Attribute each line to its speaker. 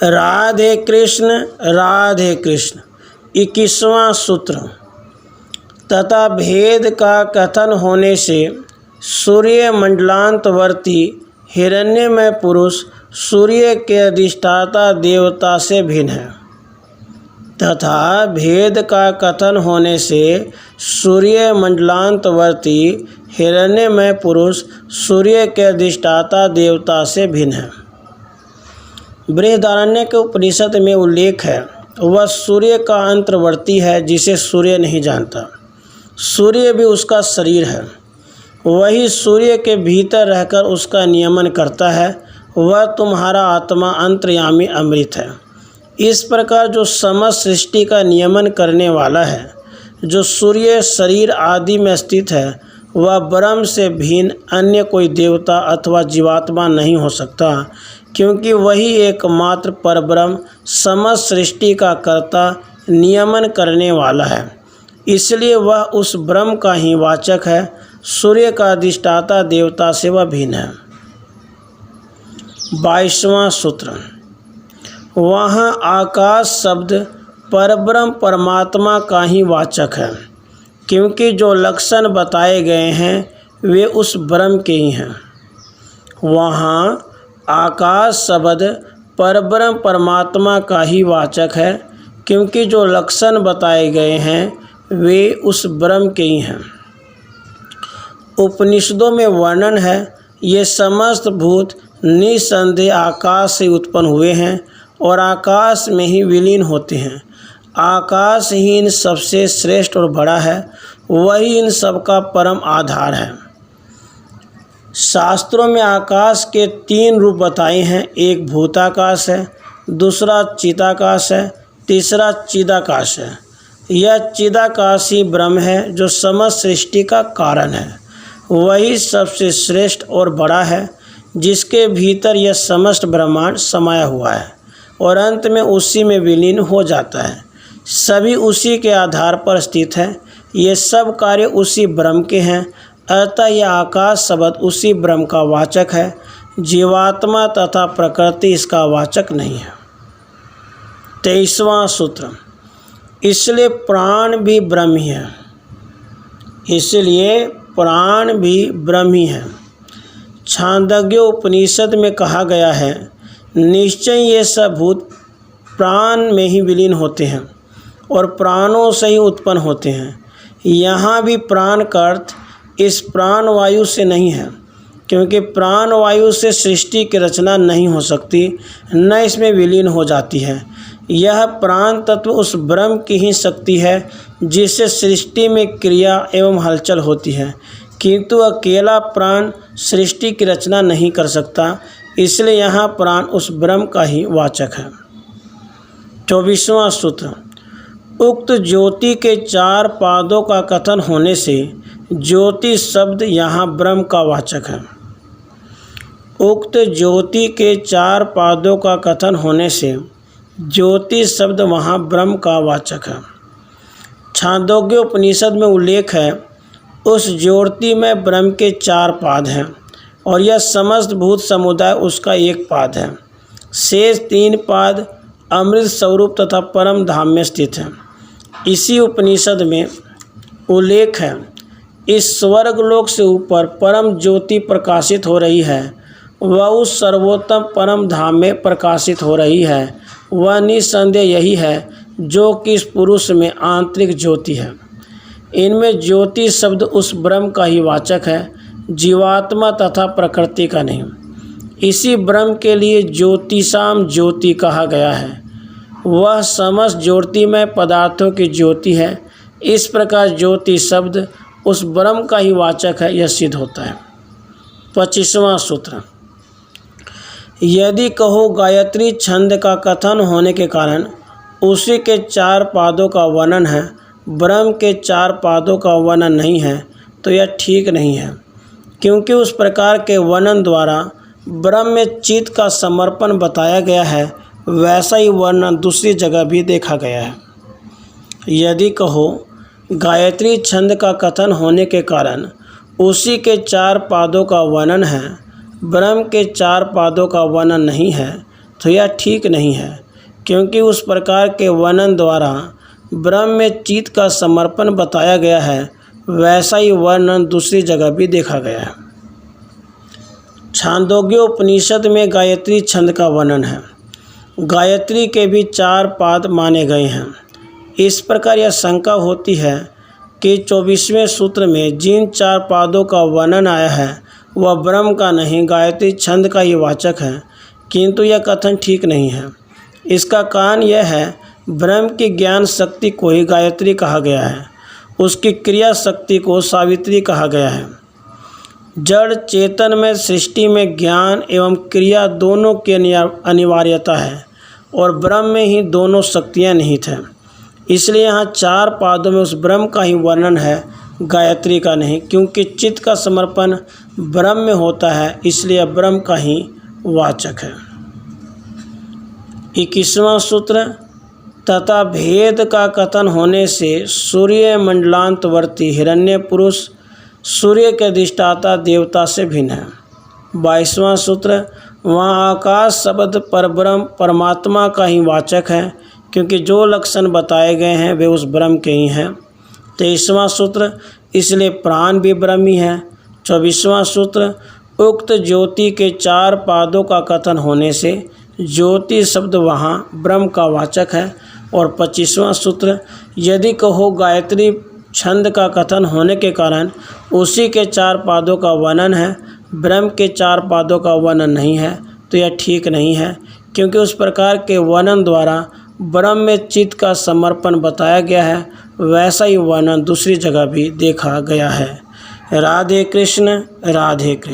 Speaker 1: राधे कृष्ण राधे कृष्ण। 21वां सूत्र। तथा भेद का कथन होने से सूर्य मंडलांतवर्ती हिरण्यमय पुरुष सूर्य के अधिष्ठाता देवता से भिन्न है। तथा भेद का कथन होने से सूर्य मंडलांतवर्ती हिरण्यमय पुरुष सूर्य के अधिष्ठाता देवता से भिन्न है। बृहदारण्यक के उपनिषद में उल्लेख है, वह सूर्य का अंतर्वर्ती है जिसे सूर्य नहीं जानता। सूर्य भी उसका शरीर है, वही सूर्य के भीतर रहकर उसका नियमन करता है। वह तुम्हारा आत्मा अंतर्यामी अमृत है। इस प्रकार जो समस्त सृष्टि का नियमन करने वाला है, जो सूर्य शरीर आदि में स्थित है, वह ब्रह्म से भिन्न अन्य कोई देवता अथवा जीवात्मा नहीं हो सकता, क्योंकि वही एकमात्र परब्रह्म समस्त सृष्टि का कर्ता नियमन करने वाला है। इसलिए वह उस ब्रह्म का ही वाचक है। सूर्य का अधिष्ठाता देवता से वह भिन्न है। 22वां सूत्र। वहाँ आकाश शब्द परब्रह्म परमात्मा का ही वाचक है, क्योंकि जो लक्षण बताए गए हैं वे उस ब्रह्म के ही हैं। वहाँ आकाश शब्द परब्रह्म परमात्मा का ही वाचक है, क्योंकि जो लक्षण बताए गए हैं वे उस ब्रह्म के ही हैं। उपनिषदों में वर्णन है, ये समस्त भूत निसंदेह आकाश से उत्पन्न हुए हैं और आकाश में ही विलीन होते हैं। आकाश ही इन सबसे श्रेष्ठ और बड़ा है, वही इन सब का परम आधार है। शास्त्रों में आकाश के 3 रूप बताए हैं। एक भूताकाश है, दूसरा चिदाकाश है, तीसरा चिदाकाश है। यह चिदाकाश ही ब्रह्म है, जो समस्त सृष्टि का कारण है। वही सबसे श्रेष्ठ और बड़ा है, जिसके भीतर यह समस्त ब्रह्मांड समाया हुआ है और अंत में उसी में विलीन हो जाता है। सभी उसी के आधार पर स्थित है। ये सब कार्य उसी ब्रह्म के हैं। अतः यह आकाश शब्द उसी ब्रह्म का वाचक है। जीवात्मा तथा प्रकृति इसका वाचक नहीं है। 23वां सूत्र। इसलिए प्राण भी ब्रह्म ही है। इसलिए प्राण भी ब्रह्म ही है। छांदोग्य उपनिषद में कहा गया है, निश्चय ये सब भूत प्राण में ही विलीन होते हैं और प्राणों से ही उत्पन्न होते हैं। यहाँ भी प्राण का अर्थ इस प्राण वायु से नहीं है, क्योंकि प्राण वायु से सृष्टि की रचना नहीं हो सकती, न इसमें विलीन हो जाती है। यह प्राण तत्व उस ब्रह्म की ही शक्ति है, जिससे सृष्टि में क्रिया एवं हलचल होती है, किंतु अकेला प्राण सृष्टि की रचना नहीं कर सकता। इसलिए यहाँ प्राण उस ब्रह्म का ही वाचक है। 24वां सूत्र। उक्त ज्योति के 4 पादों का कथन होने से ज्योति शब्द यहाँ ब्रह्म का वाचक है। उक्त ज्योति के 4 पादों का कथन होने से ज्योति शब्द वहाँ ब्रह्म का वाचक है। छांदोग्य उपनिषद में उल्लेख है, उस ज्योति में ब्रह्म के 4 पाद हैं और यह समस्त भूत समुदाय उसका 1 पाद है। शेष 3 पाद अमृत स्वरूप तथा परम धाम में स्थित है। इसी उपनिषद में उल्लेख है, इस स्वर्गलोक से ऊपर परम ज्योति प्रकाशित हो रही है, वह उस सर्वोत्तम परम धाम में प्रकाशित हो रही है। वह निसंदेह यही है जो कि इस पुरुष में आंतरिक ज्योति है। इनमें ज्योति शब्द उस ब्रह्म का ही वाचक है, जीवात्मा तथा प्रकृति का नहीं। इसी ब्रह्म के लिए ज्योतिषाम ज्योति कहा गया है। वह समस्त ज्योतिमय पदार्थों की ज्योति है। इस प्रकार ज्योति शब्द उस ब्रह्म का ही वाचक है, यह सिद्ध होता है। 25वां सूत्र। यदि कहो गायत्री छंद का कथन होने के कारण उसी के 4 पादों का वर्णन है, ब्रह्म के 4 पादों का वर्णन नहीं है, तो यह ठीक नहीं है, क्योंकि उस प्रकार के वर्णन द्वारा ब्रह्म में चित्त का समर्पण बताया गया है। वैसा ही वर्णन दूसरी जगह भी देखा गया है। यदि कहो गायत्री छंद का कथन होने के कारण उसी के 4 पादों का वर्णन है, ब्रह्म के 4 पादों का वर्णन नहीं है, तो यह ठीक नहीं है, क्योंकि उस प्रकार के वर्णन द्वारा ब्रह्म में चित्त का समर्पण बताया गया है, वैसा ही वर्णन दूसरी जगह भी देखा गया है। छांदोग्य उपनिषद में गायत्री छंद का वर्णन है। गायत्री के भी 4 पाद माने गए हैं। इस प्रकार यह शंका होती है कि 24वें सूत्र में जिन 4 पादों का वर्णन आया है वह ब्रह्म का नहीं, गायत्री छंद का ही वाचक है, किंतु यह कथन ठीक नहीं है। इसका कारण यह है, ब्रह्म की ज्ञान शक्ति को ही गायत्री कहा गया है, उसकी क्रिया शक्ति को सावित्री कहा गया है। जड़ चेतन में सृष्टि में ज्ञान एवं क्रिया दोनों की अनिवार्यता है और ब्रह्म में ही दोनों शक्तियाँ निहित हैं। इसलिए यहाँ 4 पादों में उस ब्रह्म का ही वर्णन है, गायत्री का नहीं, क्योंकि चित्त का समर्पण ब्रह्म में होता है, इसलिए ब्रह्म का ही वाचक है। 21वां सूत्र, तथा भेद का कथन होने से सूर्य मंडलांतवर्ती हिरण्य पुरुष सूर्य के अधिष्ठाता देवता से भिन्न है। 22वां सूत्र, वहाँ आकाश शब्द परब्रह्म परमात्मा का ही वाचक है, क्योंकि जो लक्षण बताए गए हैं वे उस ब्रह्म के ही हैं। 23वां सूत्र, इसलिए प्राण भी ब्रह्म ही है। 24वां सूत्र, उक्त ज्योति के 4 पादों का कथन होने से ज्योति शब्द वहाँ ब्रह्म का वाचक है। और 25वां सूत्र, यदि कहो गायत्री छंद का कथन होने के कारण उसी के 4 पादों का वर्णन है, ब्रह्म के 4 पादों का वर्णन नहीं है, तो यह ठीक नहीं है, क्योंकि उस प्रकार के वर्णन द्वारा ब्रह्म में चित्त का समर्पण बताया गया है, वैसा ही वर्णन दूसरी जगह भी देखा गया है। राधे कृष्ण, राधे कृष्ण।